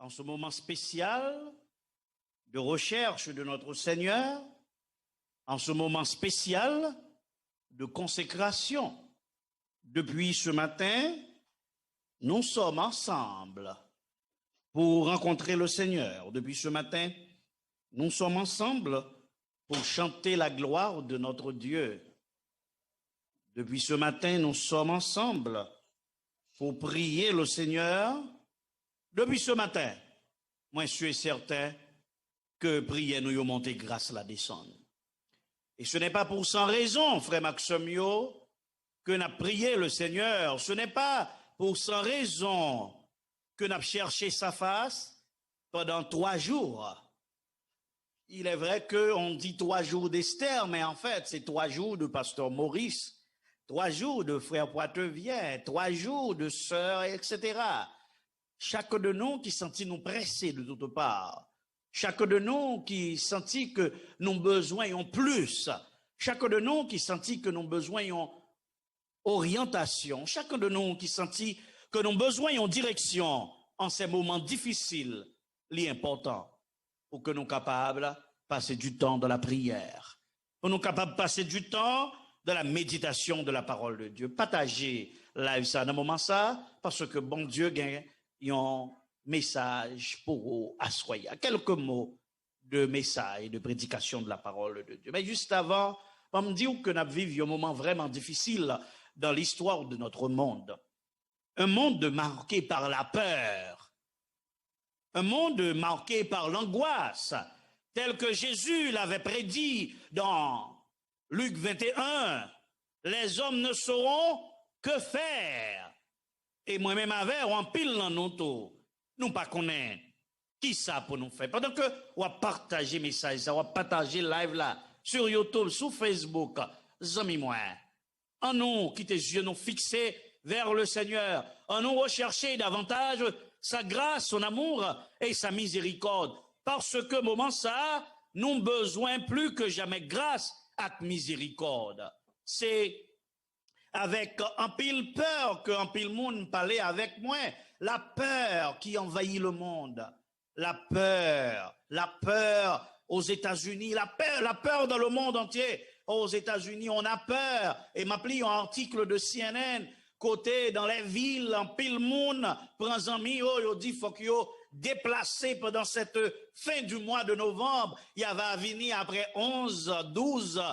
en ce moment spécial de recherche de notre Seigneur, en ce moment spécial de consécration. Depuis ce matin, nous sommes ensemble pour rencontrer le Seigneur. Depuis ce matin, nous sommes ensemble pour chanter la gloire de notre Dieu. Depuis ce matin, nous sommes ensemble pour prier le Seigneur. Depuis ce matin, moi je suis certain que prier nous y monter grâce la descendre. Et ce n'est pas pour sans raison, frère Maximio, que nous avons prié le Seigneur. Ce n'est pas pour sans raison que nous avons cherché sa face pendant 3 jours. Il est vrai qu'on dit 3 jours d'Esther, mais en fait, c'est 3 jours de pasteur Maurice, 3 jours de frère Poitevien, 3 jours de sœurs, etc. Chaque de nous qui sentit nous presser de toutes parts, chaque de nous qui sentit que nous besoinions plus, chaque de nous qui sentit que nous besoinions orientation, chacun de nous qui sentit que nous besoinions direction en ces moments difficiles, l'important pour que nous soyons capables de passer du temps dans la prière, pour nous capables de passer du temps dans la méditation de la parole de Dieu. Partager live ça dans un moment ça, parce que bon Dieu gagne un message pour vous assoyer. Quelques mots de message, de prédication de la parole de Dieu. Mais juste avant, on me dit que nous vivons un moment vraiment difficile dans l'histoire de notre monde. Un monde marqué par la peur. Un monde marqué par l'angoisse, tel que Jésus l'avait prédit dans Luc 21. Les hommes ne sauront que faire. Et moi-même avec, on pile dans nos taux. Nous pas connaître qui ça pour nous faire. Pendant que on va partager message, ça va partager live là sur YouTube, sur Facebook, amis moi. En nous qui tes yeux nous fixés vers le Seigneur, en nous rechercher davantage sa grâce, son amour et sa miséricorde. Parce que moment ça, nous besoin plus que jamais grâce et miséricorde. C'est avec un pile peur que un pile monde parlait avec moi. La peur qui envahit le monde. La peur aux États-Unis, la peur dans le monde entier. Aux États-Unis, on a peur. Et m'appli un article de CNN, côté dans les villes, en pile monde, prend amis, yo dit faut que yo déplacé pendant cette fin du mois de novembre. Il y avait venir après 11, 12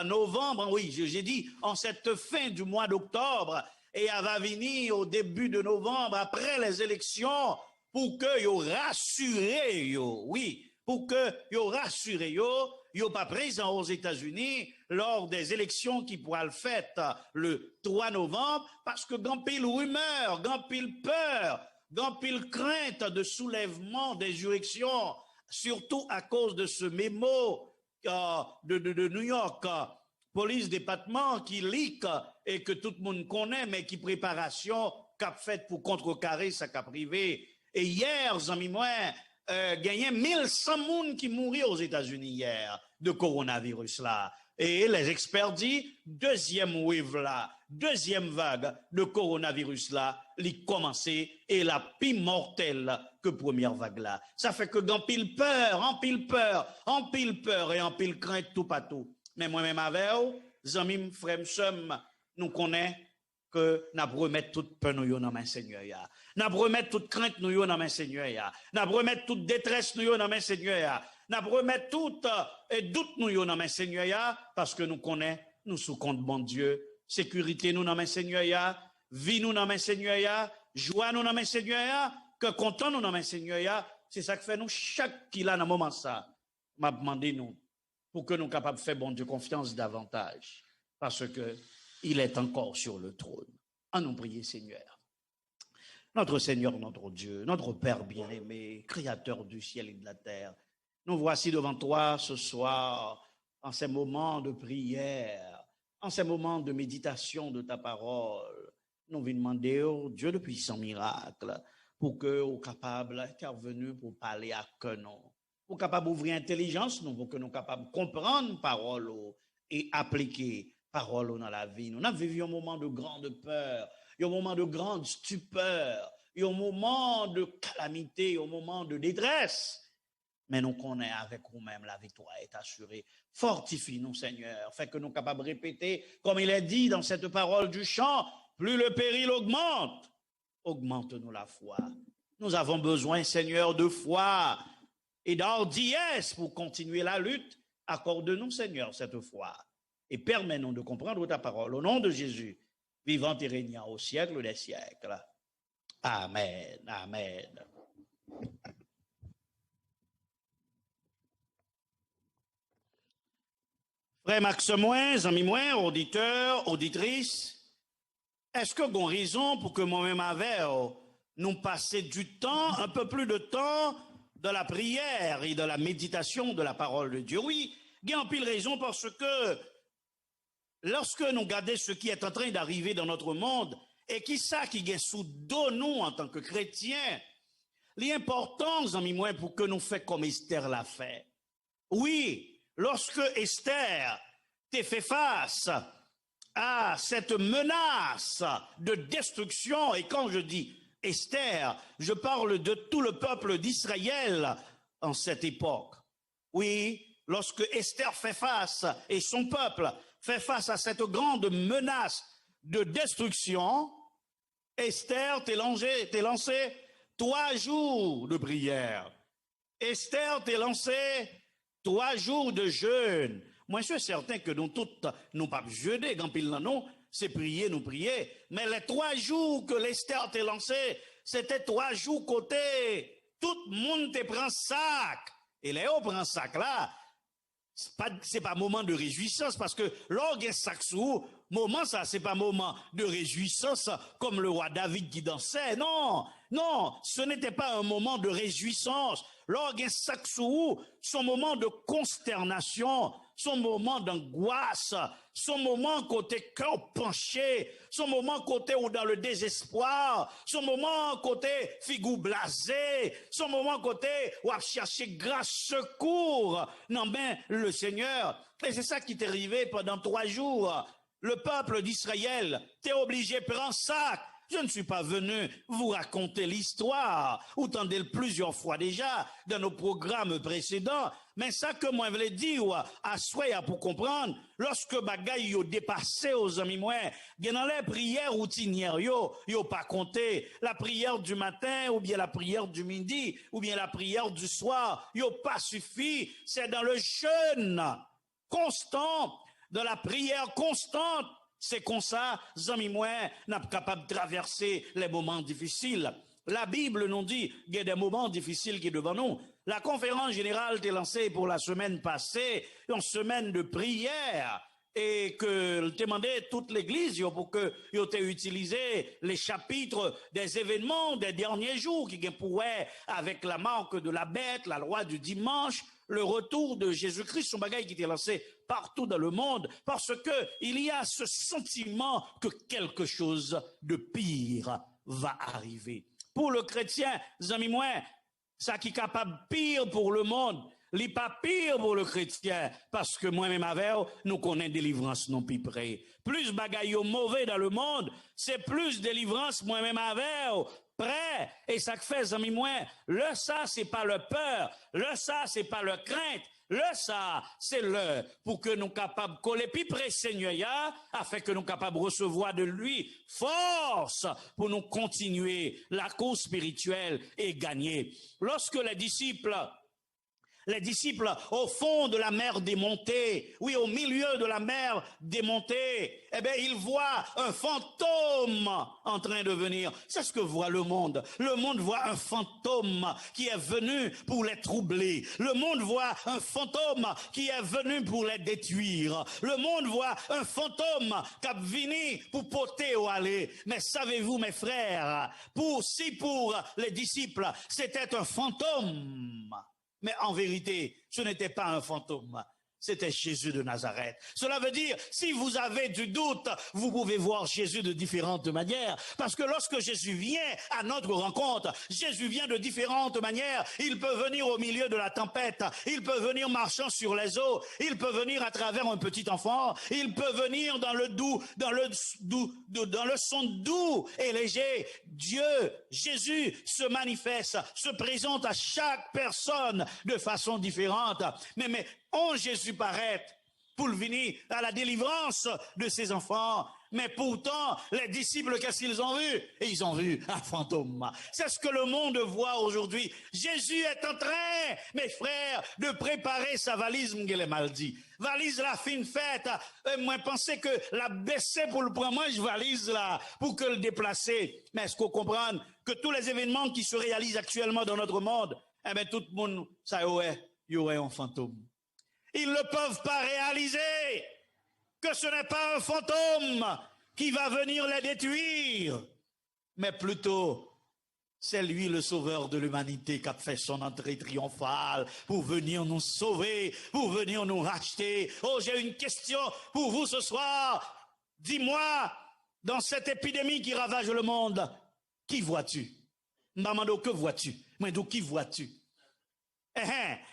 novembre, oui, j'ai dit en cette fin du mois d'octobre, et elle va venir au début de novembre, après les élections, pour que yo rassuré yo, oui, pour que yo rassuré yo pas présent aux États-Unis lors des élections qui pourraient le faire le 3 novembre, parce que grand pile rumeur, grand pile peur, grand pile crainte de soulèvement des juridictions, surtout à cause de ce mémo de New York, police département qui leak et que tout le monde connaît, mais qui préparation qu'a fait pour contrecarrer sa cap privé. Et hier, amis moi, gagné 1100 personnes qui mourent aux États-Unis hier de coronavirus là. Et les experts disent, deuxième wave là, deuxième vague de coronavirus là, l'y commencé et la plus mortelle que première vague là. Ça fait que en pile peur et en pile crainte tout partout. Mais moi-même avec vous, amis, frères, sœurs, nous connaissons que nous remettre toute peur nous dans main Seigneur ya. Nous remettre toute crainte nous dans main Seigneur ya. Nous remettre toute détresse nous dans main Seigneur ya. Nous remettre toute doute nous dans main Seigneur ya, parce que nous connaissons nous sous compte bon Dieu, sécurité nous dans main Seigneur ya, vie nous dans main Seigneur ya, joie nous dans main Seigneur ya, que content nous dans main Seigneur ya. C'est ça que fait nous chaque qui là dans moment ça m'a demandé nous pour que nous capables de faire bon Dieu confiance davantage, parce que il est encore sur le trône. En nous prier, Seigneur. Notre Seigneur, notre Dieu, notre Père bien-aimé, Créateur du ciel et de la terre, nous voici devant toi ce soir, en ces moments de prière, en ces moments de méditation de ta parole. Nous venons demander au Dieu de puissants miracles, pour que nous soyons capables d'intervenir pour parler à que nous, pour capable d'ouvrir l'intelligence, nous, pour que nous soyons capables de comprendre parole et appliquer parole dans la vie. Nous avons vécu un moment de grande peur, un moment de grande stupeur, et au moment de calamité, au moment de détresse. Mais nous connaissons avec nous-mêmes, la victoire est assurée. Fortifie-nous, Seigneur, fait que nous sommes capables de répéter, comme il est dit dans cette parole du chant, plus le péril augmente, augmente-nous la foi. Nous avons besoin, Seigneur, de foi et d'hardiesse pour continuer la lutte. Accorde-nous, Seigneur, cette foi et permets-nous de comprendre ta parole. Au nom de Jésus, vivant et régnant au siècle des siècles. Amen, amen. Frère Max moins, amis moins, auditeurs, auditrices, est-ce que vous avez raison pour que moi-même avec nous passer du temps, un peu plus de temps, de la prière et de la méditation de la parole de Dieu? Oui, il y a en pile raison parce que lorsque nous regardons ce qui est en train d'arriver dans notre monde et qui ça qui est sous dos nous en tant que chrétiens, l'important, amis moi, pour que nous fassions comme Esther l'a fait. Oui, lorsque Esther t'a fait face à cette menace de destruction, et quand je dis Esther, je parle de tout le peuple d'Israël en cette époque. Oui, lorsque Esther fait face, et son peuple fait face à cette grande menace de destruction, Esther t'est lancé 3 jours de prière. Esther t'est lancé 3 jours de jeûne. Moi, je suis certain que nous toutes, nous pas jeûner, quand pile non, c'est prier, nous prier. Mais les 3 jours que l'Esther t'est lancé, c'était 3 jours côté, tout le monde te prend sac. Et Léo prend sac là, c'est pas moment de réjouissance parce que lorsqu'il y a sac sous, moment ça, c'est pas moment de réjouissance comme le roi David qui dansait. Non, non, ce n'était pas un moment de réjouissance. Lorsqu'il y a sac sous, son moment de consternation, son moment d'angoisse, son moment côté cœur penché, son moment côté ou dans le désespoir, son moment côté figou blasé, son moment côté où à chercher grâce, secours, non ben le Seigneur. Et c'est ça qui t'est arrivé pendant 3 jours. Le peuple d'Israël t'est obligé de prendre sac. Je ne suis pas venu vous raconter l'histoire, ou tendez-le plusieurs fois déjà dans nos programmes précédents, mais ça que moi je voulais dire à Soya pour comprendre, lorsque bagaille yo dépassé aux amis moi, dans les prières routinières yo pas compté, la prière du matin ou bien la prière du midi ou bien la prière du soir, yo pas suffi, c'est dans le jeûne constant, de la prière constante. C'est comme ça, amis moi, n'a pas capable de traverser les moments difficiles. La Bible nous dit qu'il y a des moments difficiles qui sont devant nous. La conférence générale est lancée pour la semaine passée, une semaine de prière, et que demandé toute l'église pour que vous ayez utilisé les chapitres des événements des derniers jours qui pourraient, avec la marque de la bête, la loi du dimanche, le retour de Jésus-Christ, son bagage qui était lancé partout dans le monde, parce que il y a ce sentiment que quelque chose de pire va arriver. Pour le chrétien, amis moi, ça qui est capable pire pour le monde, n'est pas pire pour le chrétien, parce que moi-même avec nous connaissons délivrance non plus près. Plus bagaille mauvais dans le monde, c'est plus délivrance moi-même avec prêt. Et ça fait, amis moi, le ça, c'est pas le peur, le ça, c'est pas le crainte, le ça, c'est le pour que nous capables de coller plus près Seigneur, afin que nous capables de recevoir de lui force pour nous continuer la course spirituelle et gagner. Lorsque les disciples au fond de la mer démontée, oui, au milieu de la mer démontée, eh bien, ils voient un fantôme en train de venir. C'est ce que voit le monde. Le monde voit un fantôme qui est venu pour les troubler. Le monde voit un fantôme qui est venu pour les détruire. Le monde voit un fantôme qui est venu pour porter au aller. Mais savez-vous, mes frères, pour les disciples, c'était un fantôme. Mais en vérité, ce n'était pas un fantôme. c'était Jésus de Nazareth. Cela veut dire, si vous avez du doute, vous pouvez voir Jésus de différentes manières. Parce que lorsque Jésus vient à notre rencontre, Jésus vient de différentes manières. Il peut venir au milieu de la tempête. Il peut venir marchant sur les eaux. Il peut venir à travers un petit enfant. Il peut venir dans le son doux et léger. Dieu, Jésus se manifeste, se présente à chaque personne de façon différente. Mais on Jésus paraît pour venir à la délivrance de ses enfants. Mais pourtant, les disciples, qu'est-ce qu'ils ont vu? Et ils ont vu un fantôme. C'est ce que le monde voit aujourd'hui. Jésus est en train, mes frères, de préparer sa valise, m'gele mal dit. Valise la fin fête. Moi, pensais que la baisser pour le prendre, moi, je valise là, pour que le déplacer. Mais est-ce qu'on comprend que tous les événements qui se réalisent actuellement dans notre monde, eh bien, tout le monde, ça y aurait un fantôme. Ils ne peuvent pas réaliser que ce n'est pas un fantôme qui va venir les détruire, mais plutôt c'est lui le sauveur de l'humanité qui a fait son entrée triomphale pour venir nous sauver, pour venir nous racheter. Oh, j'ai une question pour vous ce soir. Dis-moi, dans cette épidémie qui ravage le monde, qui vois-tu? Mamando, que vois-tu? Mais d'où qui vois-tu?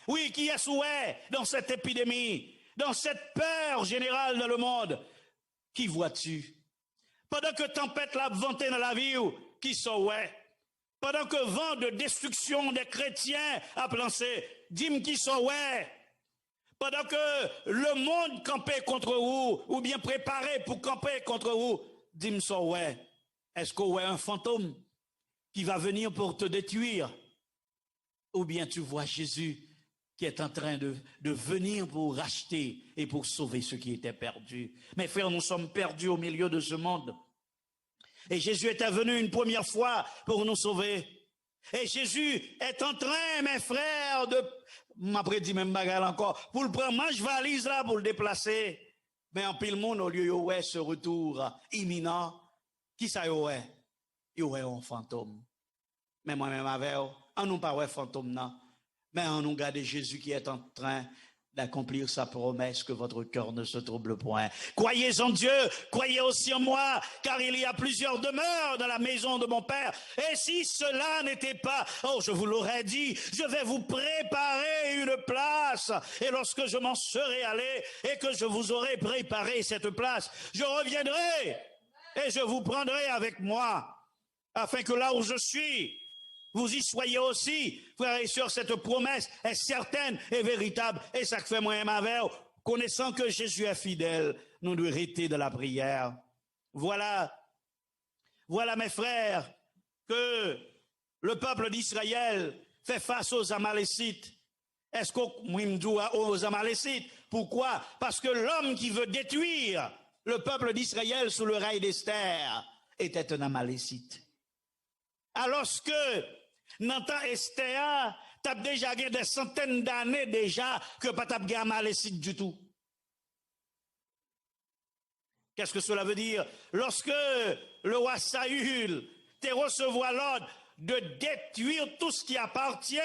Oui, qui est souhait dans cette épidémie, dans cette peur générale dans le monde? Qui vois-tu? Pendant que tempête la ventée dans la vie, qui sont ouais? Pendant que vent de destruction des chrétiens a lancé, dis-moi qui sont ouais? Pendant que le monde campait contre vous, ou bien préparé pour camper contre vous, dis-moi sont ouais? Est-ce qu'on ouais un fantôme qui va venir pour te détruire? Ou bien tu vois Jésus qui est en train de venir pour racheter et pour sauver ceux qui étaient perdus. Mes frères, nous sommes perdus au milieu de ce monde. Et Jésus était venu une première fois pour nous sauver. Et Jésus est en train, mes frères, m'après dit même bagarre encore, pour le prendre, moi je valise là pour le déplacer. Mais en pile monde, au lieu de ce retour imminent, qui ça y aurait? Il y aurait un fantôme. Mais moi-même avec eux, on nous pas un fantôme, non. Mais on nous garde Jésus qui est en train d'accomplir sa promesse, que votre cœur ne se trouble point. Croyez en Dieu, croyez aussi en moi, car il y a plusieurs demeures dans la maison de mon Père. Et si cela n'était pas, oh, je vous l'aurais dit, je vais vous préparer une place. Et lorsque je m'en serai allé et que je vous aurai préparé cette place, je reviendrai et je vous prendrai avec moi, afin que là où je suis, vous y soyez aussi, frères et sœurs. Cette promesse est certaine et véritable. Et ça fait moi et ma mère, connaissant que Jésus est fidèle, nous devons rester de la prière. Voilà, mes frères, que le peuple d'Israël fait face aux Amalécites. Est-ce qu'on dit aux Amalécites? Pourquoi? Parce que l'homme qui veut détruire le peuple d'Israël sous le règne d'Esther était un Amalécite. Alors que Nantan Esther, t'as déjà gagné des centaines d'années déjà que pas t'as gagné Amalécite du tout. Qu'est-ce que cela veut dire? Lorsque le roi Saül te recevoir l'ordre de détruire tout ce qui appartient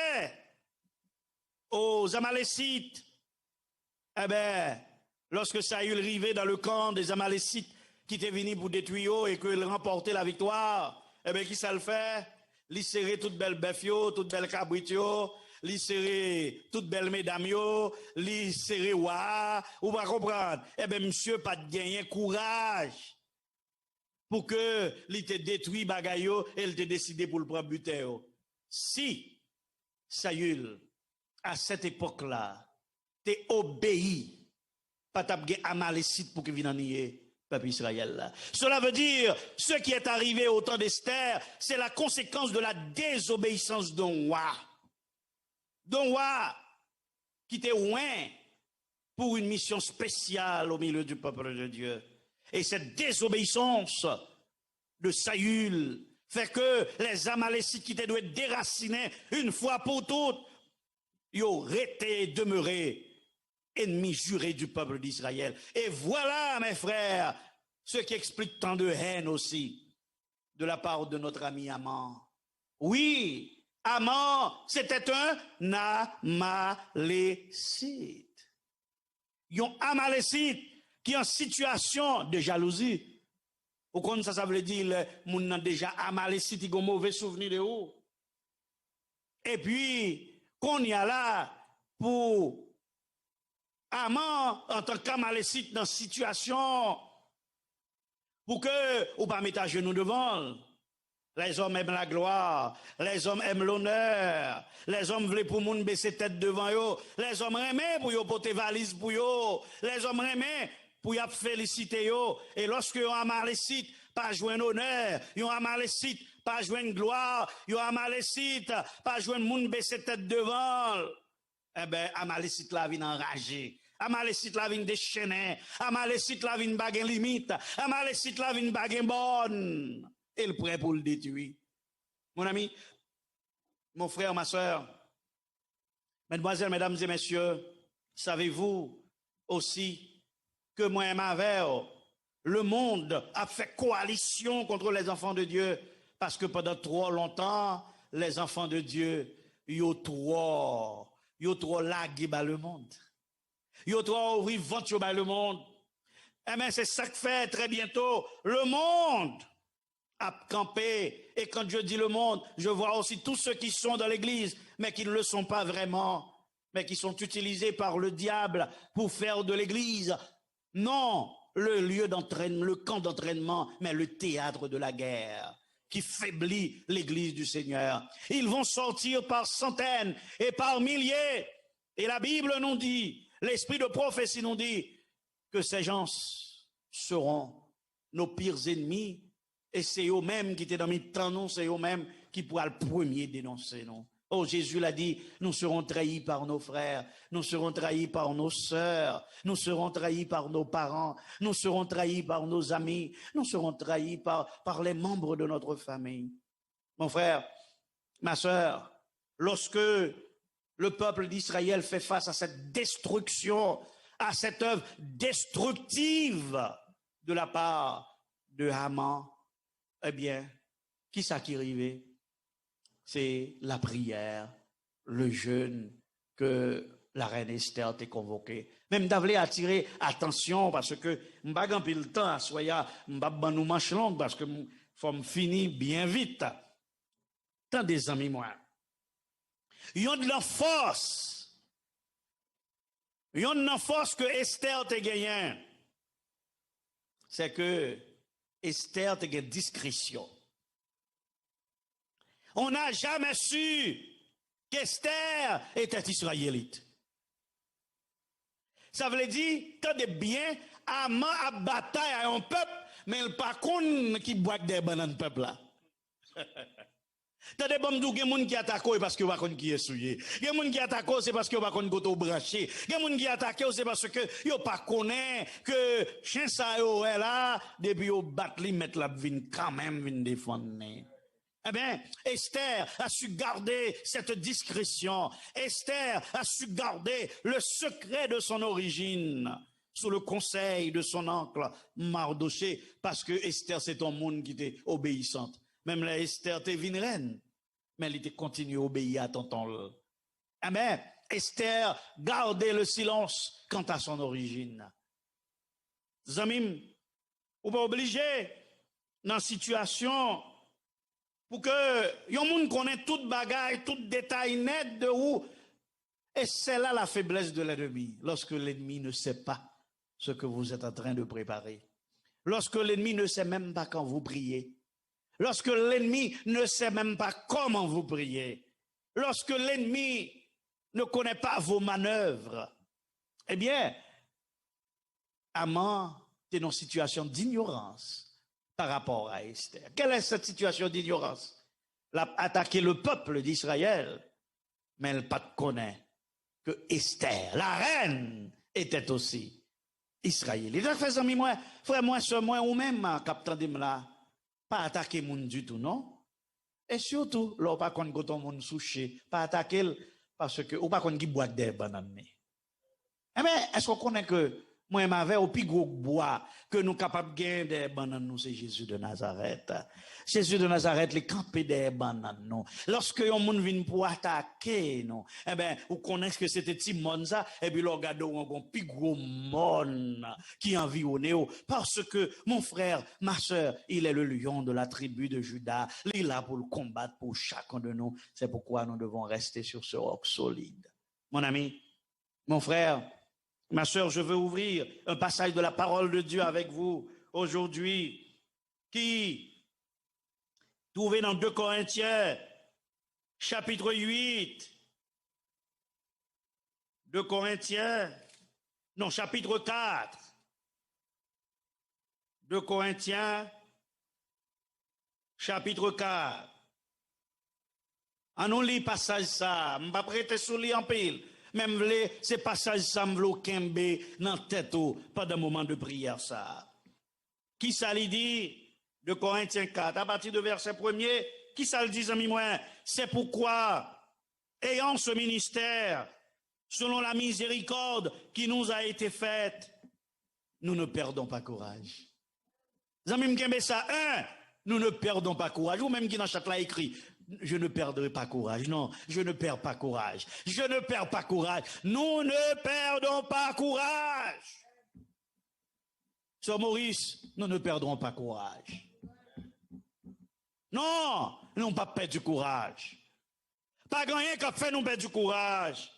aux Amalécites, eh bien, lorsque Saül arrivait dans le camp des Amalécites qui étaient venus pour détruire et qu'il remportait la victoire, eh bien, qui ça le fait? Li serré toute belle bœuf yo, toute belle cabrit yo, li serré toute belle mesdames yo, li serré wa, ou pas comprendre? Eh bien, monsieur pas de gagner courage pour que li te détruit bagay yo et il te décidé pour le prendre buter yo. Si Saül à cette époque-là t'es obéi, pas t'as gagné Amalécite pour que vienne en nier peuple Israël là. Cela veut dire, ce qui est arrivé au temps d'Esther, c'est la conséquence de la désobéissance d'un roi. D'un roi qui était loin pour une mission spéciale au milieu du peuple de Dieu. Et cette désobéissance de Saül fait que les Amalécites qui étaient déracinés une fois pour toutes, ils auraient été demeurés ennemi juré du peuple d'Israël. Et voilà, mes frères, ce qui explique tant de haine aussi de la part de notre ami Aman. Oui, Aman, c'était un Amalécite. yon Amalécite qui est en situation de jalousie. Ou comme ça veut dire, moun nan déjà Amalécite, il a un mauvais souvenir de vous. Et puis, qu'on y a là pour Aman en tant qu'Amalécite dans situation pour que ou pas mettre à genoux devant. Les hommes aiment la gloire, les hommes aiment l'honneur, les hommes veulent pour moun baisser tête devant eux, les hommes aiment pour yo porter valise pour yo, les hommes aiment pour y féliciter yo. Et lorsque yon Amalécite pas joindre honneur, yon Amalécite pas joindre gloire, yon Amalécite pas joindre moun baisser tête devant. Eh ben, Amalécite la vin enragé. Amalécite la vin déchaîné. Amalécite la vin baguin limite. Amalécite la vin baguin bonne. Et le prêt pour le détruire. Mon ami, mon frère, ma soeur, mesdemoiselles, mesdames et messieurs, savez-vous aussi que moi et ma mère, le monde a fait coalition contre les enfants de Dieu parce que pendant trop longtemps, les enfants de Dieu, yo trop lagué par le monde. Yo trop ouvri vente par le monde. Eh bien, c'est ça que fait très bientôt le monde a campé. Et quand je dis le monde, je vois aussi tous ceux qui sont dans l'église, mais qui ne le sont pas vraiment, mais qui sont utilisés par le diable pour faire de l'église, non le lieu d'entraînement, le camp d'entraînement, mais le théâtre de la guerre qui faiblit l'église du Seigneur. Ils vont sortir par centaines et par milliers. Et la Bible nous dit, l'esprit de prophétie nous dit que ces gens seront nos pires ennemis. Et c'est eux-mêmes qui étaient dans mes temps, non, c'est eux-mêmes qui pourront le premier dénoncer, non. Oh, Jésus l'a dit, nous serons trahis par nos frères, nous serons trahis par nos sœurs, nous serons trahis par nos parents, nous serons trahis par nos amis, nous serons trahis par les membres de notre famille. Mon frère, ma sœur, lorsque le peuple d'Israël fait face à cette destruction, à cette œuvre destructive de la part de Haman, eh bien, qui ça qui arrivait? C'est la prière, le jeûne que la reine Esther t'a convoqué. Même d'avler attirer attention parce que m'bag un peu le temps à soya m'bab nous manche longue parce que faut me finir bien vite. Tant des amis moi. Ils ont de la force. Ils ont de la force que Esther t'a gagné. C'est que Esther t'a gagné discrétion. On n'a jamais su qu'Esther était israélite. Ça veut dire, quand de bien, Haman a bataille à un peuple, mais il pas qu'on qui boit des bananes peuple là. T'as des bonnes dougues, gens qui attaquent parce que va qu'on qui est souillé. Des gens qui attaquent c'est parce que va qu'on goto branché. Des gens qui attaquent c'est parce que yo pas connaît que chien ça yo est là depuis yo battre li mettre la vin quand même vin défendre. Eh bien, Esther a su garder cette discrétion. Esther a su garder le secret de son origine sous le conseil de son oncle Mardoché, parce que Esther, c'est un monde qui était obéissante. Même la Esther était une reine, mais elle était continuée à obéir à tonton. Eh bien, Esther gardait le silence quant à son origine. Zamim, ou pas obligé dans la situation pour que yon moun connaît toute bagaille, tout détail net de où. Et c'est là la faiblesse de l'ennemi, lorsque l'ennemi ne sait pas ce que vous êtes en train de préparer. Lorsque l'ennemi ne sait même pas quand vous priez. Lorsque l'ennemi ne sait même pas comment vous priez. Lorsque l'ennemi ne connaît pas vos manœuvres. Eh bien, Haman est dans une situation d'ignorance par rapport à Esther. Quelle est cette situation d'ignorance? Elle a attaqué le peuple d'Israël, mais elle ne connaît que Esther, la reine, était aussi israélite. Frère moi, ce moi ou même, capitaine de là, pas attaquer moun du tout, non? Et surtout, là, pas qu'on goton moun souché, pas attaquer parce que, ou pas qu'on qui boit des bananes. Eh bien, est-ce qu'on connaît que Moi, m'avais au plus gros bois que nous capables de gagner des bananes, nous, c'est Jésus de Nazareth. Jésus de Nazareth, les campés des bananes, nous. Lorsque un monde vient pour attaquer, nous, eh ben, vous connaissez que c'était Timon, ça, et puis, là, regardez, on a un plus gros monde qui environne, parce que, mon frère, ma soeur, il est le lion de la tribu de Juda. Il est là pour le combattre pour chacun de nous. C'est pourquoi nous devons rester sur ce roc solide. Mon ami, mon frère, ma sœur, je veux ouvrir un passage de la parole de Dieu avec vous aujourd'hui qui trouvé dans 2 Corinthiens, chapitre 8. 2 Corinthiens, non, chapitre 4. 2 Corinthiens, chapitre 4. On lit passage ça, je ne vais pas prêter sous lit en pile. Même ces passages ça me kembe dans tête pendant un moment de prière ça. Qui ça lui dit de Corinthiens 4 à partir de verset 1er, qui ça le dit amis moi, c'est pourquoi ayant ce ministère selon la miséricorde qui nous a été faite, nous ne perdons pas courage. Amis m'kembe ça nous ne perdons pas courage. Ou même qui dans chaque là écrit je ne perdrai pas courage. Non, je ne perds pas courage. Je ne perds pas courage. Nous ne perdons pas courage. Sœur Maurice, nous ne perdrons pas courage. Non, nous n'avons pas perdu courage. Pas rien qui fait nous perdre du courage.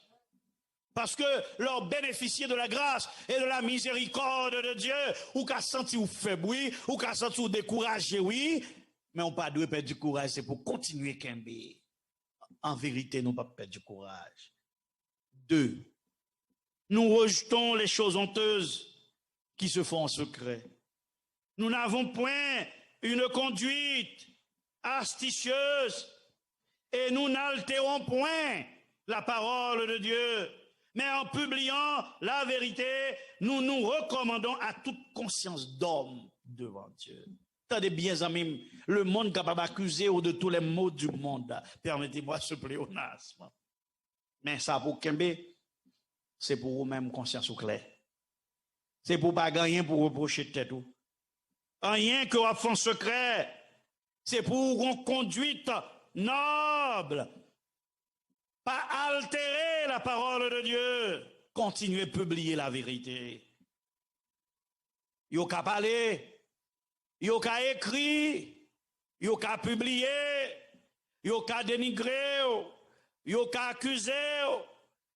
Parce que leur bénéficier de la grâce et de la miséricorde de Dieu, ou qu'à sentir ou faible, oui, ou qu'à sentir ou découragé, oui, mais on pas doit perdre du courage, c'est pour continuer kembe. En vérité, nous pas perdre du courage. 2. Nous rejetons les choses honteuses qui se font en secret. Nous n'avons point une conduite astucieuse et nous n'altérons point la parole de Dieu. Mais en publiant la vérité, nous nous recommandons à toute conscience d'homme devant Dieu. Attendez bien, amis, le monde capable d'accuser de tous les maux du monde. Permettez-moi ce pléonasme. Mais ça pour Kembe, c'est pour vous-même conscience au clair. C'est pour pas gagner pour reprocher tête tout. Rien que vous faites en secret, c'est pour une conduite noble. Pas altérer la parole de Dieu. Continuez à publier la vérité. Yo ka parler. Yo ka écrit, yo ka publié, yo ka dénigré, yo ka accusé,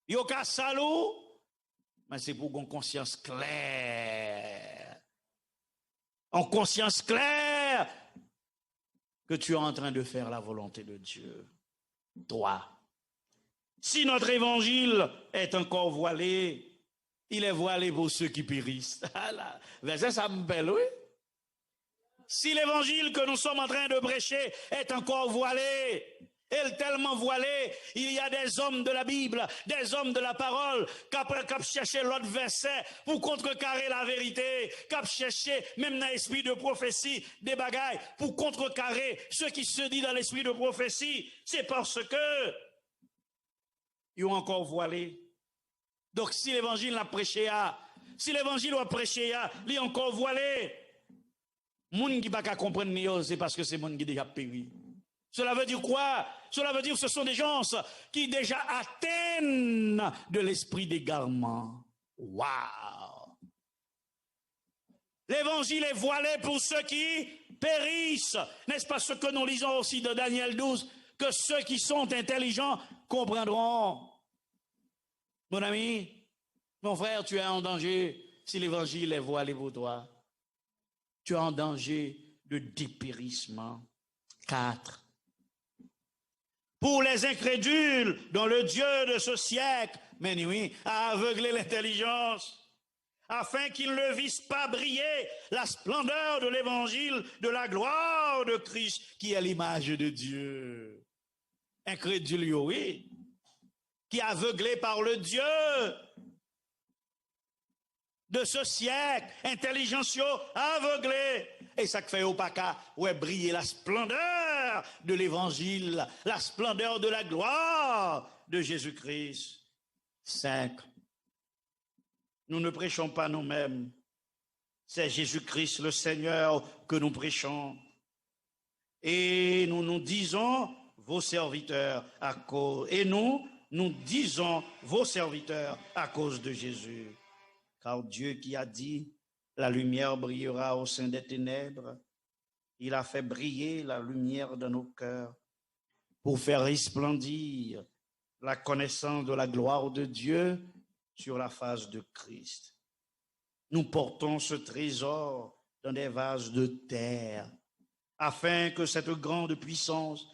yo ka salou, mais c'est pour une conscience claire. En conscience claire que tu es en train de faire la volonté de Dieu. 3. Si notre évangile est encore voilé, il est voilé pour ceux qui périssent. Verset ça me belle, oui. Si l'évangile que nous sommes en train de prêcher est encore voilé, et tellement voilé, il y a des hommes de la Bible, des hommes de la parole, qui cherchent l'autre verset pour contrecarrer la vérité, qui cherchent même dans l'esprit de prophétie des bagailles pour contrecarrer ce qui se dit dans l'esprit de prophétie. C'est parce que ils ont encore voilé. Donc si l'évangile l'a prêché, si l'évangile a prêché, il est encore voilé. Moun qui pas qu'à comprendre c'est parce que c'est moun qui déjà péri. Cela veut dire quoi? Cela veut dire que ce sont des gens qui déjà atteignent de l'esprit d'égarement. Waouh! L'évangile est voilé pour ceux qui périssent. N'est-ce pas ce que nous lisons aussi de Daniel 12? Que ceux qui sont intelligents comprendront. Mon ami, mon frère, tu es en danger si l'évangile est voilé pour toi. Tu es en danger de dépérissement. 4. Pour les incrédules, dont le Dieu de ce siècle, mais oui, a aveuglé l'intelligence, afin qu'ils ne vissent pas briller la splendeur de l'évangile de la gloire de Christ, qui est l'image de Dieu. Incrédule, oui, qui est aveuglé par le Dieu de ce siècle, intelligence aveuglée. Et ça fait au paca, ouais, briller la splendeur de l'évangile, la splendeur de la gloire de Jésus-Christ. 5. Nous ne prêchons pas nous-mêmes. C'est Jésus-Christ le Seigneur que nous prêchons. Et nous disons vos serviteurs à cause. Et nous disons vos serviteurs à cause de Jésus. Car Dieu qui a dit, la lumière brillera au sein des ténèbres, il a fait briller la lumière dans nos cœurs pour faire resplendir la connaissance de la gloire de Dieu sur la face de Christ. Nous portons ce trésor dans des vases de terre, afin que cette grande puissance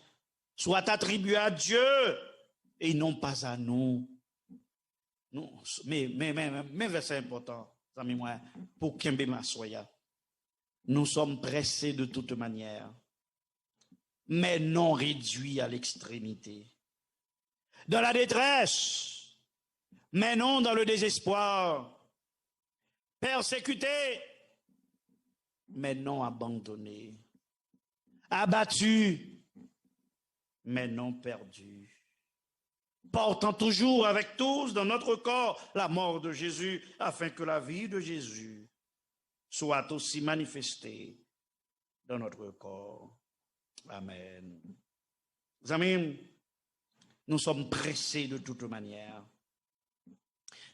soit attribuée à Dieu et non pas à nous. Mais c'est important, amis moi, pour Kembe Masoya. Nous sommes pressés de toute manière, mais non réduits à l'extrémité. Dans la détresse, mais non dans le désespoir. Persécutés, mais non abandonnés. Abattus, mais non perdus. Portant toujours avec tous dans notre corps la mort de Jésus, afin que la vie de Jésus soit aussi manifestée dans notre corps. Amen. Amis, nous sommes pressés de toute manière.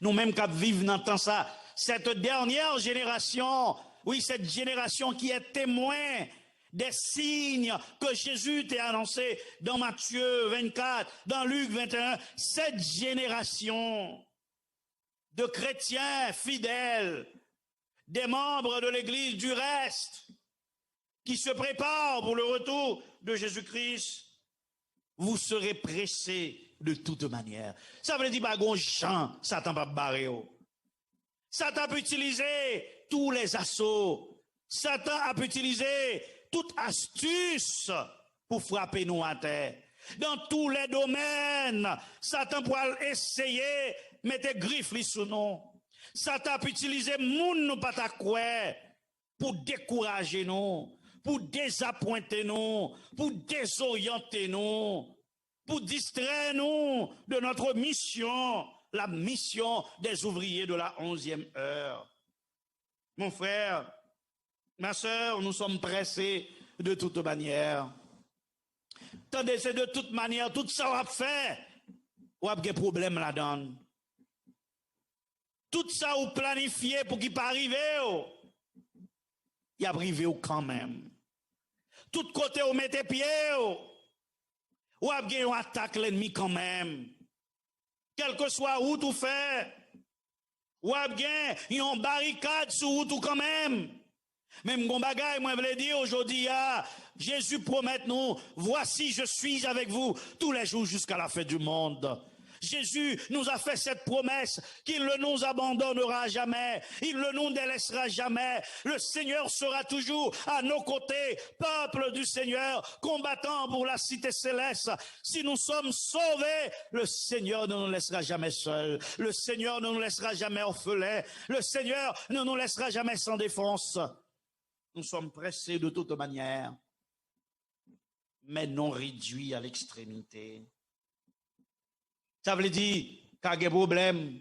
Nous-mêmes qui vivons dans le temps ça, cette dernière génération, oui, cette génération qui est témoin des signes que Jésus t'a annoncé dans Matthieu 24, dans Luc 21, cette génération de chrétiens fidèles, des membres de l'Église du reste, qui se préparent pour le retour de Jésus-Christ, vous serez pressés de toute manière. Ça veut dire, bah, Jean, Satan va barrer. Satan peut utiliser tous les assauts. Satan a pu utiliser toute astuce pour frapper nous à terre. Dans tous les domaines, Satan pourra essayer de mettre griffes sur nous. Satan peut utiliser moun nous pas ta quoi pour décourager nous, pour désappointer nous, pour désorienter nous, pour distraire nous de notre mission, la mission des ouvriers de la 11e heure. Mon frère, ma soeur, nous sommes pressés de toute manière. Tandis que de toute manière, tout ça on a fait, on a des problèmes là-dedans. Tout ça ou planifié pour qu'il pas arriver, il a arrivé quand même. Tout côté on mette pied, ou a gagné attaque l'ennemi quand même. Quel que soit où tout fait, ou a gagné une barricade sur où tout quand même. Même mon bagay, moi, je veux dire aujourd'hui, Jésus promet nous, voici, je suis avec vous tous les jours jusqu'à la fin du monde. Jésus nous a fait cette promesse qu'il ne nous abandonnera jamais, il ne nous délaissera jamais. Le Seigneur sera toujours à nos côtés, peuple du Seigneur, combattant pour la cité céleste. Si nous sommes sauvés, le Seigneur ne nous laissera jamais seuls. Le Seigneur ne nous laissera jamais orphelins. Le Seigneur ne nous laissera jamais sans défense. Nous sommes pressés de toute manière, mais non réduits à l'extrémité. Ça veut dire qu'il y a des problèmes.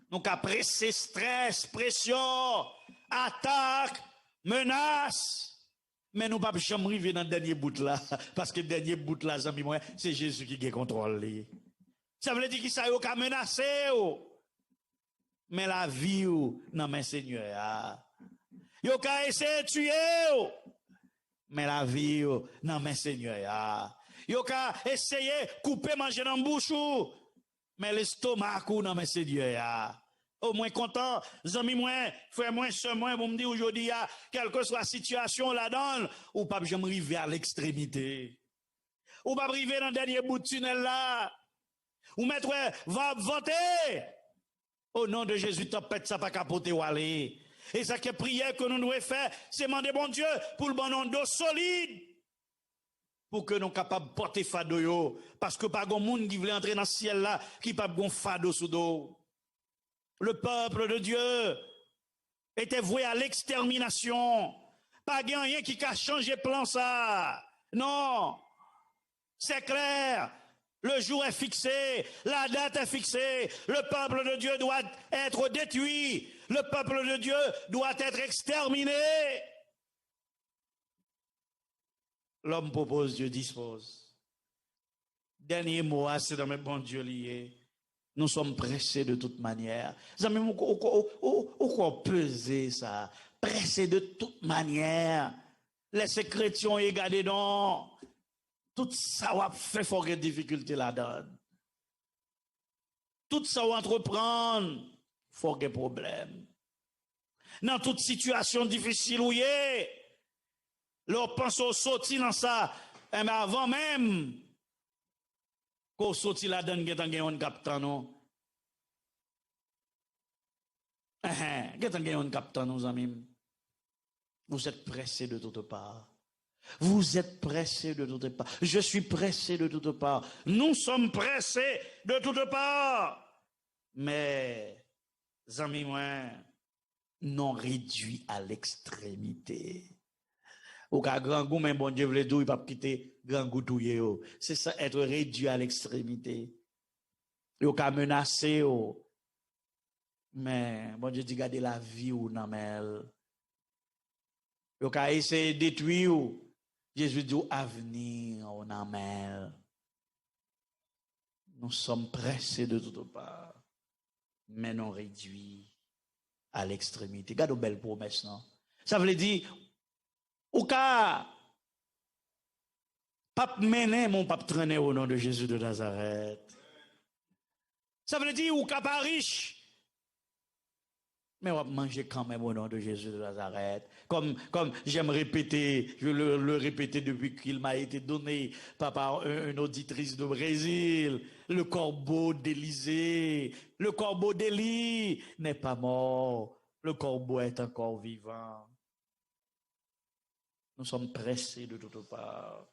Donc, après ces stress, pression, attaque, menace, mais nous ne pouvons jamais arriver dans le dernier bout là, parce que le dernier bout là, c'est Jésus qui contrôle. Ça veut dire qu'il s'agit de menacer, mais la vie, non, mais Seigneur. Yo ka essayer tuer, mais la vie, non, mais Seigneur. Yo ka essayer couper manger dans bouche, mais l'estomac, non, mais Seigneur. Au moins content, amis moi, frère moi, sœur moi, vous me dites aujourd'hui, quelle que soit la situation là-dedans, ou pas jamais arriver à l'extrémité. Ou pas arriver dans le dernier bout de tunnel là. Ou mettre, va voter. Au nom de Jésus, tempête, ça pas capoter ou aller. Et ça qui est prière que nous devons faire, c'est demander bon Dieu pour le bon nom d'eau solide. Pour que nous soyons capables de porter fado. Parce que pas de monde qui veut entrer dans le ciel là, qui pas de fado sous dos. Le peuple de Dieu était voué à l'extermination. Pas de rien qui a changé plan ça. Non. C'est clair. Le jour est fixé, la date est fixée, le peuple de Dieu doit être détruit, le peuple de Dieu doit être exterminé. L'homme propose, Dieu dispose. Dernier mot, c'est dans mes bons Dieu liés. Nous sommes pressés de toute manière. Vous savez, pourquoi peser ça? Pressés de toute manière. Laissez chrétiens et garder dans. Tout ça va faire fort de difficultés là-dedans. Tout ça va entreprendre, fort de problèmes. Dans toute situation difficile où il est, leur pense au sorti dans ça, mais avant même qu'on sorti là-dedans, qu'il y a un capitaine, non? Qu'il y a un capitaine, nos amis. Vous êtes pressés de toutes parts. Vous êtes pressés de toutes parts. Je suis pressé de toutes parts. Nous sommes pressés de toutes parts. Mais, amis, moi, non réduit à l'extrémité. Au cas grand goût, mais bon Dieu veut dire, il va quitter grand goût touye. C'est ça, être réduit à l'extrémité. Au cas menacé, mais bon Dieu dit, gardez la vie ou non, mais au cas essayer de détruire, Jésus dit, avenir ou non, mais nous sommes pressés de toutes parts, mais non réduits à l'extrémité. Regarde aux belles promesses, non? Ça veut dire, au cas, pape mené, mon pape traîné au nom de Jésus de Nazareth. Ça veut dire, au cas pas riche, mais on va manger quand même au nom de Jésus de Nazareth. Comme j'aime répéter, je le répéter depuis qu'il m'a été donné par une auditrice de Brésil, le corbeau d'Élysée, le corbeau d'Élie n'est pas mort, le corbeau est encore vivant. Nous sommes pressés de toutes parts,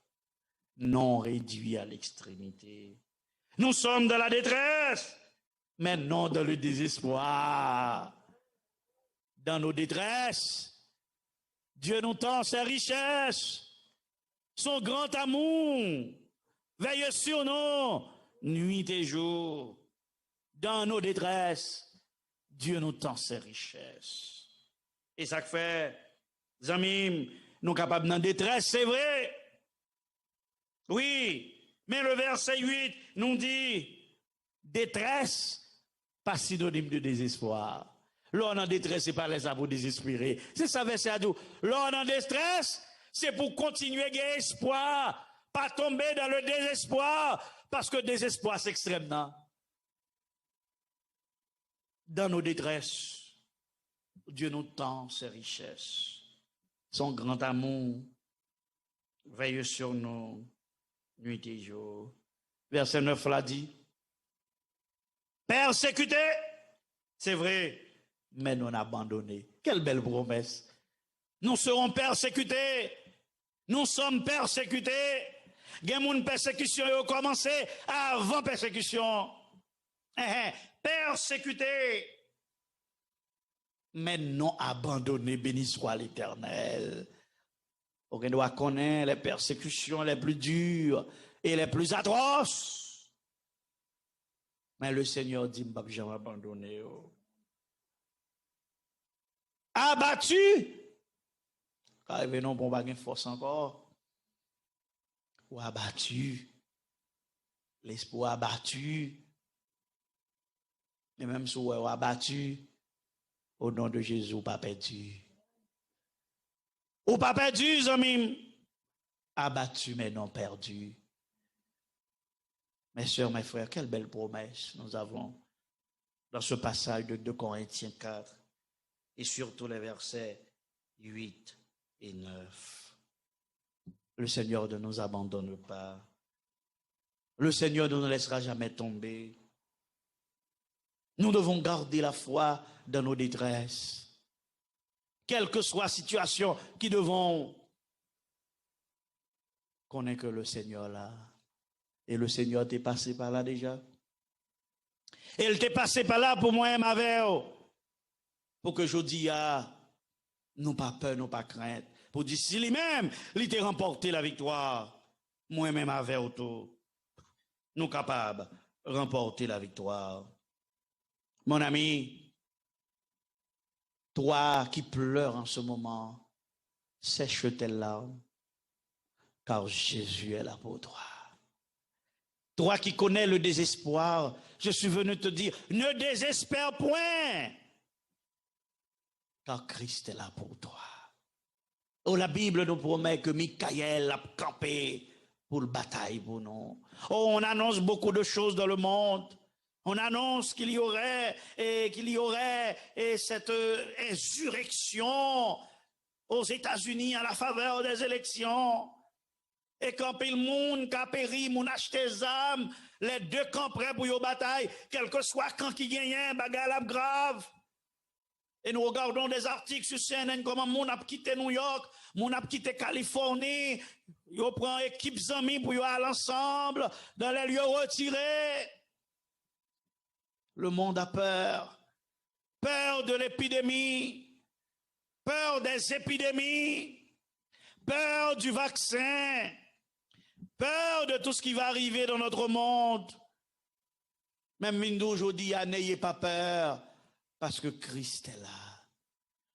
non réduits à l'extrémité. Nous sommes dans la détresse, mais non dans le désespoir. Dans nos détresses, Dieu nous tend ses richesses, son grand amour, veille sur nous, nuit et jour. Dans nos détresses, Dieu nous tend ses richesses. Et ça fait, amis, nous capables d'en détresse, c'est vrai. Oui, mais le verset 8 nous dit, détresse, pas synonyme de désespoir. L'on en détresse, c'est pas les pour désespérer. C'est ça, verset à tout. L'on en détresse, c'est pour continuer à gagner espoir, pas tomber dans le désespoir, parce que le désespoir, c'est extrême, non? Dans nos détresses, Dieu nous tend ses richesses, son grand amour veille sur nous, nuit et jour. Verset 9 l'a dit. Persécuté, c'est vrai, mais non abandonnés. Quelle belle promesse. Nous serons persécutés. Nous sommes persécutés. Il y a une persécution qui a commencé avant persécution. Persécutés. Mais non abandonnés. Béni soit l'Éternel. On doit connaître les persécutions les plus dures et les plus atroces. Mais le Seigneur dit, je ne vais jamais abandonner. Abattu, car non pour pas de force encore, ou abattu, l'espoir abattu, et même si on est abattu, au nom de Jésus, ou pas perdu. Ou pas perdu, amis, abattu mais non perdu. Mes soeurs, mes frères, quelle belle promesse nous avons dans ce passage de 2 Corinthiens 4. Et surtout les versets 8 et 9. Le Seigneur ne nous abandonne pas. Le Seigneur ne nous laissera jamais tomber. Nous devons garder la foi dans nos détresses. Quelle que soit la situation qui devons connaître que le Seigneur là. Et le Seigneur t'est passé par là déjà. Et il t'est passé par là pour moi et ma veille. Pour que je dise, non pas peur, non pas crainte. Pour dire, si lui-même, il t'a remporté la victoire, moi-même avec autour. nous capables de remporter la victoire. Mon ami, toi qui pleures en ce moment, sèche tes larmes, car Jésus est là pour toi. Toi qui connais le désespoir, je suis venu te dire, ne désespère point, car Christ est là pour toi. Oh, la Bible nous promet que Michael a campé pour la bataille pour nous. Oh, on annonce beaucoup de choses dans le monde. On annonce qu'il y aurait cette insurrection aux États-Unis à la faveur des élections. Et quand le monde qui a péri, moun achete des armes, les deux camps prêts pour la bataille, quel que soit quand qui gagne, bagarre grave. Et nous regardons des articles sur CNN comment moun a quitté New York, moun a quitté Californie, yo prend équipe amis pour y aller ensemble dans les lieux retirés. Le monde a peur. Peur de l'épidémie, peur des épidémies, peur du vaccin, peur de tout ce qui va arriver dans notre monde. Même Mindou aujourd'hui, n'ayez pas peur, parce que Christ est là.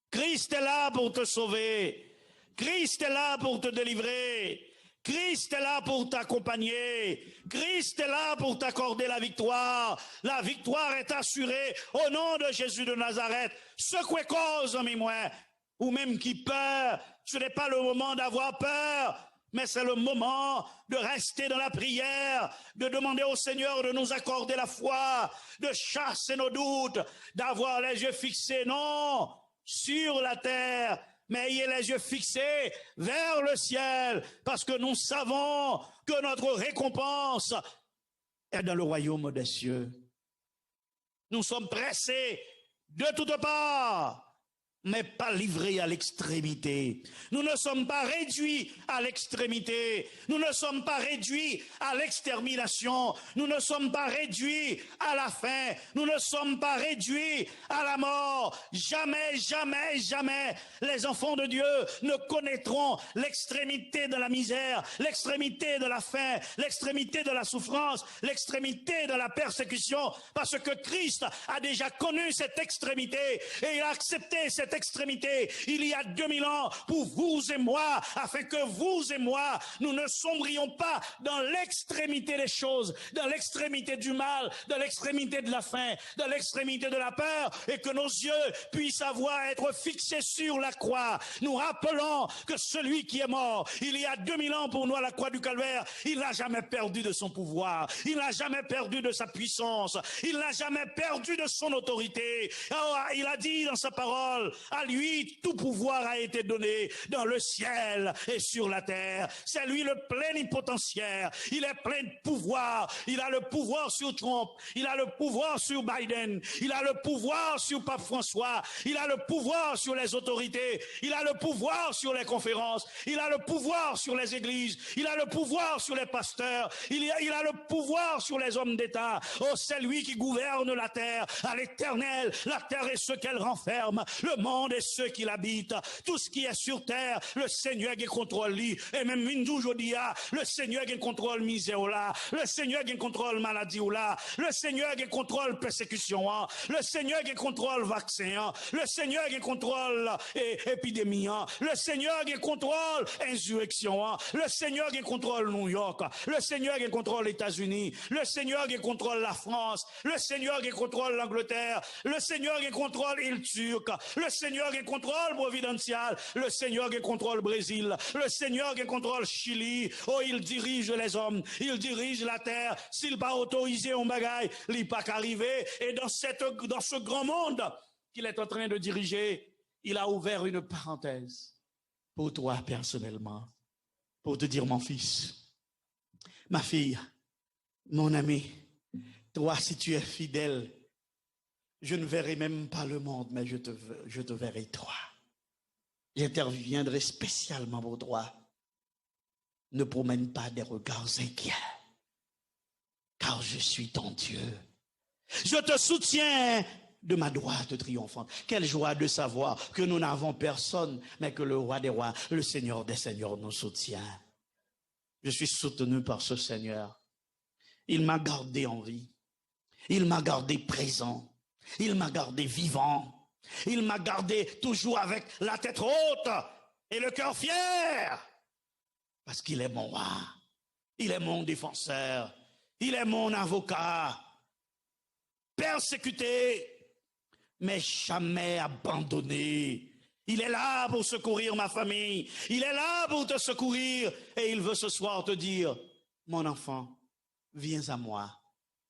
Christ est là pour te sauver. Christ est là pour te délivrer. Christ est là pour t'accompagner. Christ est là pour t'accorder la victoire. La victoire est assurée au nom de Jésus de Nazareth. Secouez cause, ami moi, ou même qui peur, ce n'est pas le moment d'avoir peur, mais c'est le moment de rester dans la prière, de demander au Seigneur de nous accorder la foi, de chasser nos doutes, d'avoir les yeux fixés, non, sur la terre, mais ayez les yeux fixés vers le ciel, parce que nous savons que notre récompense est dans le royaume des cieux. Nous sommes pressés de toutes parts, mais pas livrés à l'extrémité. Nous ne sommes pas réduits à l'extrémité. Nous ne sommes pas réduits à l'extermination. Nous ne sommes pas réduits à la faim. Nous ne sommes pas réduits à la mort. Jamais, jamais, jamais les enfants de Dieu ne connaîtront l'extrémité de la misère, l'extrémité de la faim, l'extrémité de la souffrance, l'extrémité de la persécution, parce que Christ a déjà connu cette extrémité et il a accepté cette extrémité il y a 2000 ans pour vous et moi, afin que vous et moi, nous ne sombrions pas dans l'extrémité des choses, dans l'extrémité du mal, dans l'extrémité de la faim, dans l'extrémité de la peur, et que nos yeux puissent être fixés sur la croix. Nous rappelons que celui qui est mort il y a 2000 ans pour nous à la croix du Calvaire, il n'a jamais perdu de son pouvoir, il n'a jamais perdu de sa puissance, il n'a jamais perdu de son autorité. Alors, il a dit dans sa parole, à lui tout pouvoir a été donné dans le ciel et sur la terre. C'est lui le plénipotentiaire, il est plein de pouvoir, il a le pouvoir sur Trump, il a le pouvoir sur Biden, il a le pouvoir sur Pape François, il a le pouvoir sur les autorités, il a le pouvoir sur les conférences, il a le pouvoir sur les églises, il a le pouvoir sur les pasteurs, il a le pouvoir sur les hommes d'État. Oh, c'est lui qui gouverne la terre à l'éternel, la terre et ce qu'elle renferme, le monde et ceux qui l'habitent, tout ce qui est sur terre, le Seigneur qui contrôle lui, et même Mindou Jodia, le Seigneur qui contrôle misère là, le Seigneur qui contrôle maladie là, le Seigneur qui contrôle persécution, le Seigneur qui contrôle vaccin, le Seigneur qui contrôle épidémie, le Seigneur qui contrôle insurrection, le Seigneur qui contrôle New York, le Seigneur qui contrôle les États-Unis, le Seigneur qui contrôle la France, le Seigneur qui contrôle l'Angleterre, le Seigneur qui contrôle l'île turque, le Seigneur qui contrôle Providencial, le Seigneur qui contrôle Brésil, le Seigneur qui contrôle Chili. Oh, il dirige les hommes, il dirige la terre. S'il pas autorisé un bagaille, il n'est pas qu'arrivé. Et dans ce grand monde qu'il est en train de diriger, il a ouvert une parenthèse pour toi personnellement, pour te dire, mon fils, ma fille, mon ami, toi, si tu es fidèle, je ne verrai même pas le monde, mais je te verrai toi. J'interviendrai spécialement pour toi. Ne promène pas des regards inquiets, car je suis ton Dieu. Je te soutiens de ma droite triomphante. Quelle joie de savoir que nous n'avons personne, mais que le roi des rois, le Seigneur des seigneurs nous soutient. Je suis soutenu par ce Seigneur. Il m'a gardé en vie. Il m'a gardé présent. Il m'a gardé vivant. Il m'a gardé toujours avec la tête haute et le cœur fier. Parce qu'il est mon roi. Il est mon défenseur. Il est mon avocat. Persécuté, mais jamais abandonné. Il est là pour secourir ma famille. Il est là pour te secourir. Et il veut ce soir te dire, mon enfant, viens à moi.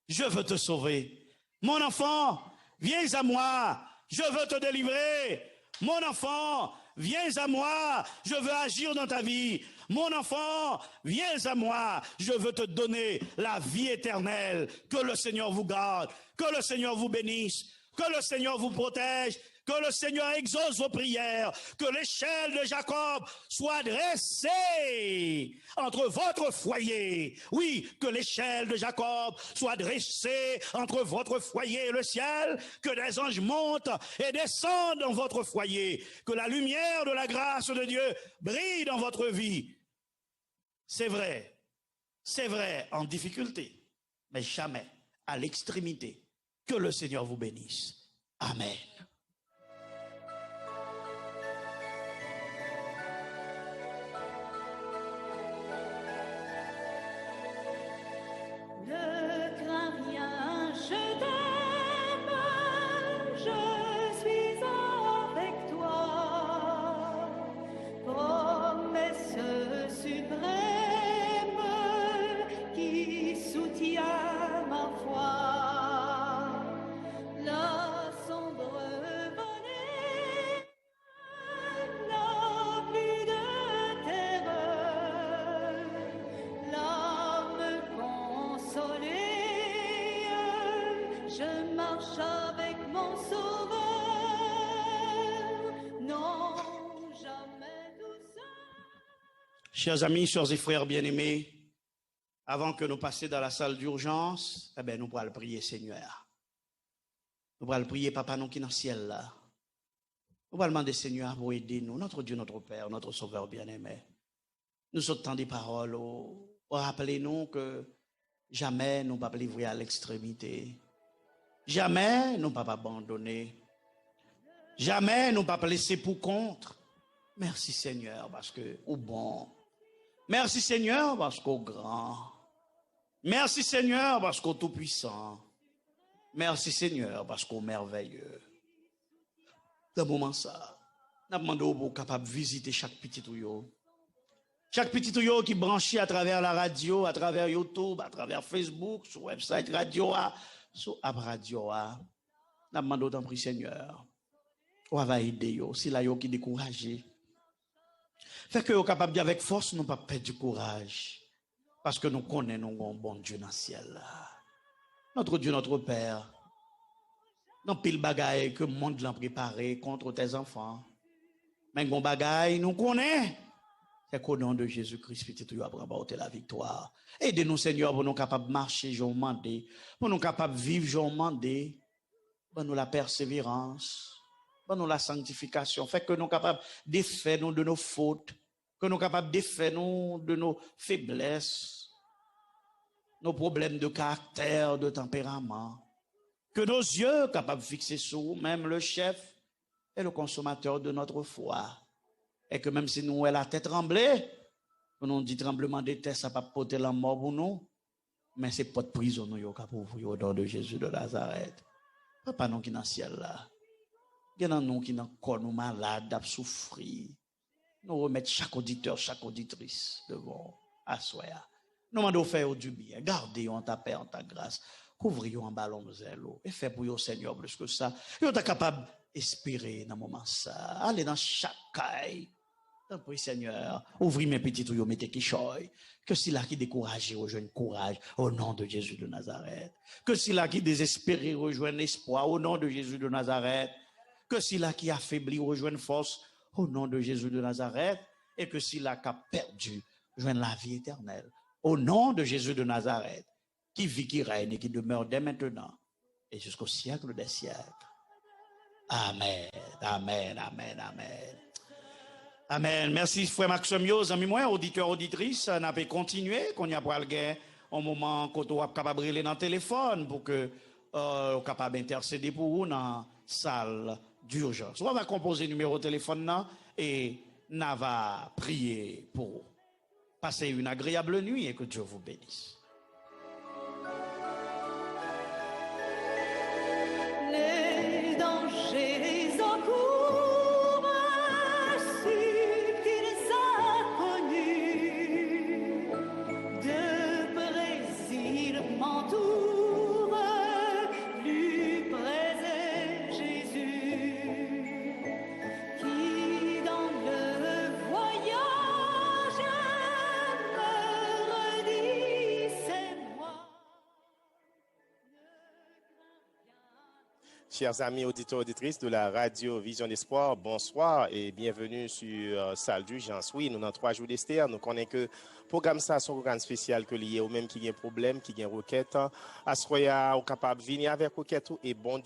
Je veux te sauver. Mon enfant, viens à moi. Je veux te délivrer. Mon enfant, viens à moi. Je veux agir dans ta vie. Mon enfant, viens à moi. Je veux te donner la vie éternelle. Que le Seigneur vous garde. Que le Seigneur vous bénisse. Que le Seigneur vous protège. Que le Seigneur exauce vos prières, que l'échelle de Jacob soit dressée entre votre foyer. Oui, que l'échelle de Jacob soit dressée entre votre foyer et le ciel, que des anges montent et descendent dans votre foyer, que la lumière de la grâce de Dieu brille dans votre vie. C'est vrai en difficulté, mais jamais à l'extrémité. Que le Seigneur vous bénisse. Amen. Chers amis, chers et frères bien-aimés, avant que nous passions dans la salle d'urgence, nous pourrons prier Seigneur. Nous pourrons prier Papa nous qui est dans le ciel là. Nous pourrons demander Seigneur pour aider nous, notre Dieu, notre Père, notre Sauveur bien-aimé. Nous sortons des paroles pour rappeler nous que jamais nous ne pouvons pas livrer à l'extrémité. Jamais nous ne pouvons pas abandonner. Jamais nous ne pouvons pas laisser pour contre. Merci Seigneur parce que au bon. Merci Seigneur parce qu'au grand. Merci Seigneur parce qu'au tout-puissant. Merci Seigneur parce qu'au merveilleux. Dans ce moment ça, nous demandons pour capable visiter chaque petit tuyau. Chaque petit tuyau qui est branché à travers la radio, à travers YouTube, à travers Facebook, sur le website radio, sur App Radio. Nous demandons d'en prier Seigneur. On va aider si là yo qui découragé. Fait que vous êtes capable de dire avec force, nous ne pas perdre du courage. Parce que nous connaissons un bon Dieu dans le ciel. Notre Dieu, notre Père. Dans pile bagaille que le monde l'a préparé contre tes enfants. Mais bon bagaille, nous connaissons. C'est qu'au nom de Jésus-Christ, petit, tu vas apporter la victoire. Aidez-nous, Seigneur, pour nous capables de marcher, j'en demandé. Pour nous capables de vivre, j'en demandé. Pour nous la persévérance. Pour nous la sanctification, fait que nous sommes capables de défaire nous de nos fautes, que nous sommes capables de défaire nous de nos faiblesses, nos problèmes de caractère, de tempérament, que nos yeux soient capables de fixer sur même le chef et le consommateur de notre foi, et que même si nous avons la tête tremblée, nous dit tremblement de terre, ça ne va pas porter la mort pour nous, mais c'est pas de prison nous avons ouvrir au nom de Jésus de Nazareth. Papa nous qui dans le ciel là. Il y a nous qui sont corps nous malades, à souffrir. Nous remettons chaque auditeur, chaque auditrice devant à soi. Nous demandons faire du bien. Gardez en ta paix, en ta grâce. Couvrez en ballon zélo. Et fait pour vous, Seigneur, plus que ça. Vous êtes capable d'espérer dans ce moment ça. Allez dans chaque caille. Oui, Seigneur, ouvrez mes petits tuyaux, mettez qui choy. Que si là qui découragé rejoigne courage au nom de Jésus de Nazareth. Que si là qui désespéré rejoigne espoir au nom de Jésus de Nazareth. Que si là qui affaibli rejoigne force au nom de Jésus de Nazareth, et que si là qui a perdu rejoigne la vie éternelle au nom de Jésus de Nazareth, qui vit, qui règne et qui demeure dès maintenant et jusqu'au siècle des siècles. Amen, amen, amen, amen. Amen. Merci frère Maxime, amis moi, auditeurs, auditrices, on a pu continuer, qu'on y a pas le gain. un moment quand on est capable de dans le téléphone pour que on capable d'intercéder pour vous dans la salle d'urgence. On va composer le numéro de téléphone là et on va prier pour vous. Passez une agréable nuit et que Dieu vous bénisse. Les dangers encourent, subtils inconnus, de Brésil m'entourent, plus près est Jésus, qui dans le voyage me redit c'est moi. Chers amis auditeurs et auditrices de la radio Vision d'Espoir, bonsoir et bienvenue sur Salle d'urgence. Oui, nous dans 3 jours d'Esther, nous connaissons que le programme ça, c'est un programme spécial que lié au même qui a un problème, qui a une requête. À ce moment-là, on est capable de venir avec requête et bon